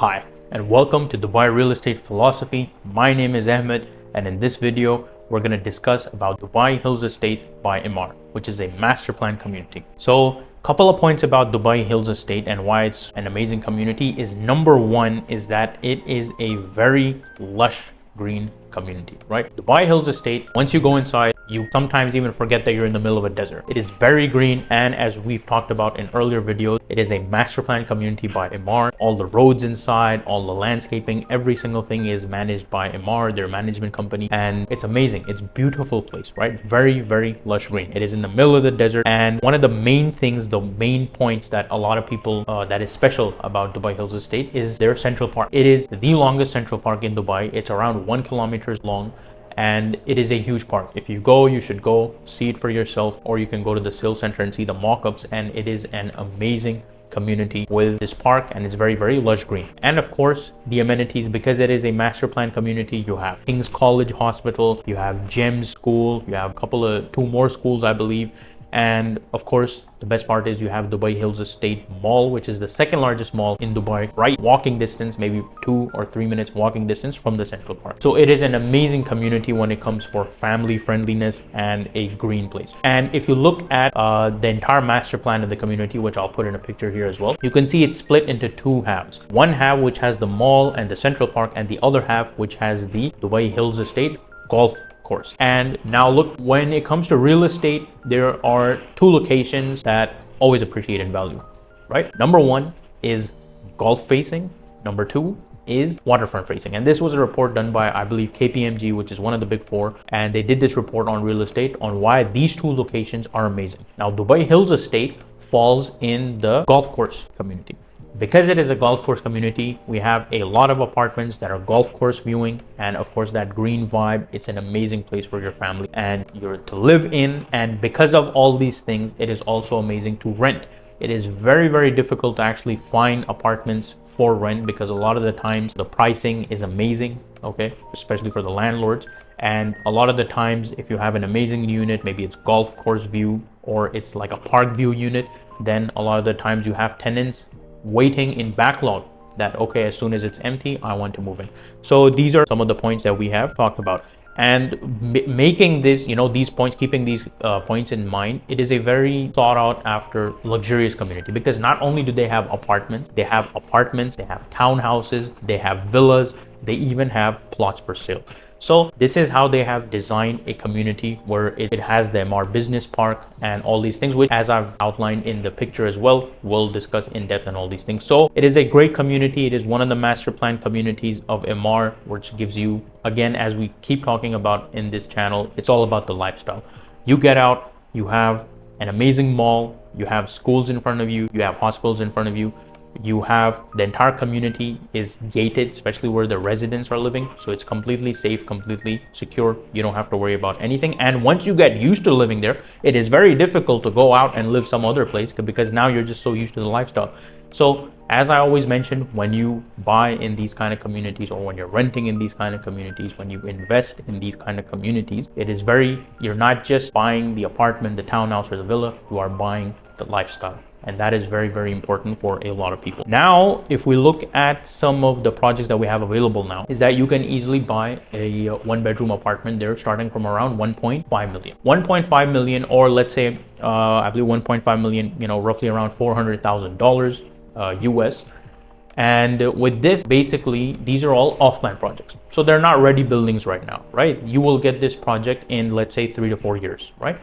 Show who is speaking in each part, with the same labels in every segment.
Speaker 1: Hi, and welcome to Dubai Real Estate Philosophy. My name is Ahmed, and in this video, we're going to discuss about Dubai Hills Estate by Emaar, which is a master plan community. So, a couple of points about Dubai Hills Estate and why it's an amazing community is number one is that it is a very lush green community, right? Dubai Hills Estate, once you go inside, you sometimes even forget that you're in the middle of a desert. It is very green, and as we've talked about in earlier videos, it is a master plan community by Emaar. All the roads inside, all the landscaping, every single thing is managed by Emaar, their management company, and it's amazing. It's a beautiful place, right? Very, very lush green. It is in the middle of the desert, and one of the main things, the main points that a lot of people that is special about Dubai Hills Estate is their central park. It is the longest central park in Dubai. It's around 1 kilometer long, and it is a huge park. If you go, you should go see it for yourself, or you can go to the sales center and see the mock-ups, and it is an amazing community with this park, and it's very, very lush green. And of course, the amenities, because it is a master plan community, you have King's College Hospital, you have GEMS School, you have two more schools, I believe. And of course, the best part is you have Dubai Hills Estate Mall, which is the second largest mall in Dubai, right? Walking distance, maybe 2 or 3 minutes walking distance from the central park. So it is an amazing community when it comes for family friendliness and a green place. And if you look at the entire master plan of the community, which I'll put in a picture here as well, you can see it's split into two halves. One half which has the mall and the central park, and the other half which has the Dubai Hills Estate golf course. And now look, when it comes to real estate, there are two locations that always appreciate in value, right? Number one is golf facing. Number two is waterfront facing. And this was a report done by, I believe, KPMG, which is one of the big four. And they did this report on real estate on why these two locations are amazing. Now, Dubai Hills Estate falls in the golf course community. Because it is a golf course community, we have a lot of apartments that are golf course viewing, and of course that green vibe. It's an amazing place for your family and you're to live in. And because of all these things, it is also amazing to rent. It is very, very difficult to actually find apartments for rent because a lot of the times the pricing is amazing, okay, especially for the landlords. And a lot of the times, if you have an amazing unit, maybe it's golf course view or it's like a park view unit, then a lot of the times you have tenants waiting in backlog that, okay, as soon as it's empty, I want to move in. So these are some of the points that we have talked about. And making this, these points, keeping these points in mind, it is a very sought out after luxurious community, because not only do they have apartments, they have townhouses, they have villas, they even have plots for sale. So this is how they have designed a community where it has the Emaar Business Park and all these things, which, as I've outlined in the picture as well, we'll discuss in depth and all these things. So it is a great community. It is one of the master plan communities of Emaar, which gives you, again, as we keep talking about in this channel, it's all about the lifestyle. You get out, you have an amazing mall, you have schools in front of you, you have hospitals in front of you. You have the entire community is gated, especially where the residents are living. So it's completely safe, completely secure. You don't have to worry about anything. And once you get used to living there, it is very difficult to go out and live some other place because now you're just so used to the lifestyle. So as I always mention, when you buy in these kind of communities, or when you're renting in these kind of communities, when you invest in these kind of communities, you're not just buying the apartment, the townhouse, or the villa, you are buying the lifestyle. And that is very, very important for a lot of people. Now, if we look at some of the projects that we have available now, is that you can easily buy a one-bedroom apartment there starting from around 1.5 million. 1.5 million, or let's say, I believe 1.5 million, roughly around $400,000 US. And with this, basically, these are all off-plan projects. So they're not ready buildings right now, right? You will get this project in, let's say, 3 to 4 years, right?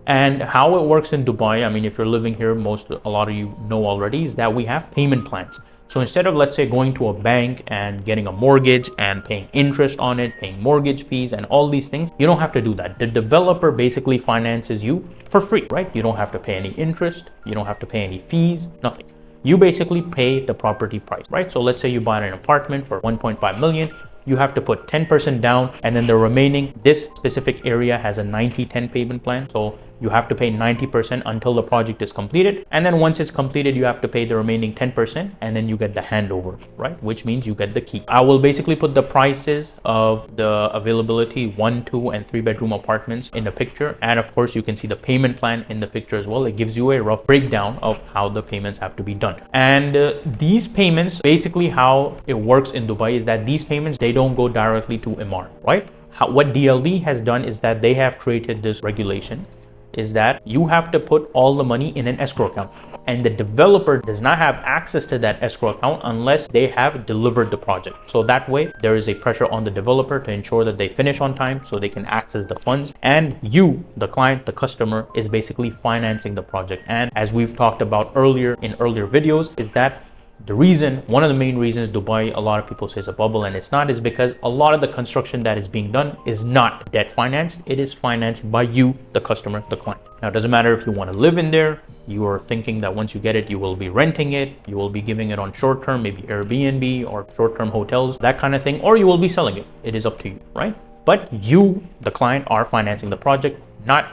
Speaker 1: And how it works in Dubai, I mean, if you're living here, a lot of you know already, is that we have payment plans. So instead of, let's say, going to a bank and getting a mortgage and paying interest on it, paying mortgage fees and all these things, you don't have to do that. The developer basically finances you for free, right? You don't have to pay any interest. You don't have to pay any fees, nothing. You basically pay the property price, right? So let's say you buy an apartment for 1.5 million. You have to put 10% down, and then the remaining, this specific area has a 90-10 payment plan. So you have to pay 90% until the project is completed. And then once it's completed, you have to pay the remaining 10%, and then you get the handover, right? Which means you get the key. I will basically put the prices of the availability 1, 2, and 3 bedroom apartments in the picture. And of course, you can see the payment plan in the picture as well. It gives you a rough breakdown of how the payments have to be done. And these payments, basically how it works in Dubai is that these payments, they don't go directly to Emaar, right? What DLD has done is that they have created this regulation is that you have to put all the money in an escrow account, and the developer does not have access to that escrow account unless they have delivered the project. So that way there is a pressure on the developer to ensure that they finish on time so they can access the funds, and you, the client, the customer, is basically financing the project. And as we've talked about earlier in earlier videos, is that one of the main reasons Dubai, a lot of people say, is a bubble, and it's not, is because a lot of the construction that is being done is not debt financed. It is financed by you, the customer, the client. Now, it doesn't matter if you want to live in there, you are thinking that once you get it, you will be renting it, you will be giving it on short term, maybe Airbnb or short term hotels, that kind of thing, or you will be selling it. It is up to you, right? But you, the client, are financing the project.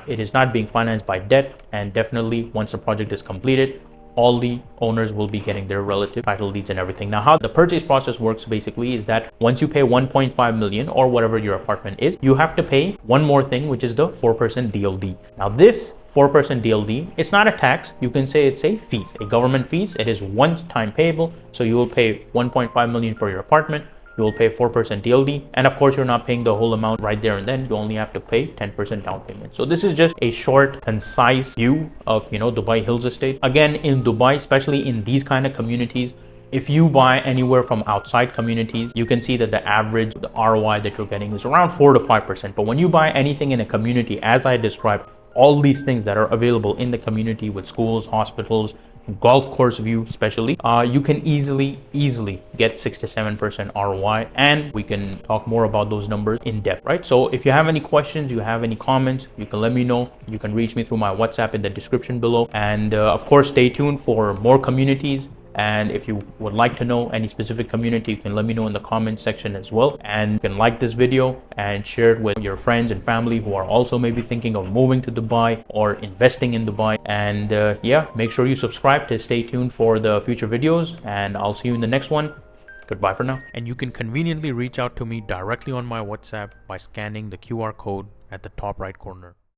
Speaker 1: It is not being financed by debt, and definitely once the project is completed, all the owners will be getting their relative title deeds and everything. Now, how the purchase process works basically is that once you pay 1.5 million or whatever your apartment is, you have to pay one more thing, which is the 4% DLD. Now, this 4% DLD, it's not a tax. You can say it's a fees, a government fees. It is one time payable. So you will pay 1.5 million for your apartment. You will pay 4% DLD, and of course you're not paying the whole amount right there and then. You only have to pay 10% down payment. So this is just a short, concise view of Dubai Hills Estate. Again, in Dubai, especially in these kind of communities, if you buy anywhere from outside communities, you can see that the average, the ROI that you're getting is around 4 to 5%. But when you buy anything in a community, as I described, all these things that are available in the community with schools, hospitals, golf course view especially, you can easily get 6 to 7% ROI, and we can talk more about those numbers in depth, right? So if you have any questions, you have any comments, you can let me know. You can reach me through my WhatsApp in the description below, and of course stay tuned for more communities. And if you would like to know any specific community, you can let me know in the comment section as well. And you can like this video and share it with your friends and family who are also maybe thinking of moving to Dubai or investing in Dubai. And yeah, make sure you subscribe to stay tuned for the future videos, and I'll see you in the next one. Goodbye for now. And you can conveniently reach out to me directly on my WhatsApp by scanning the QR code at the top right corner.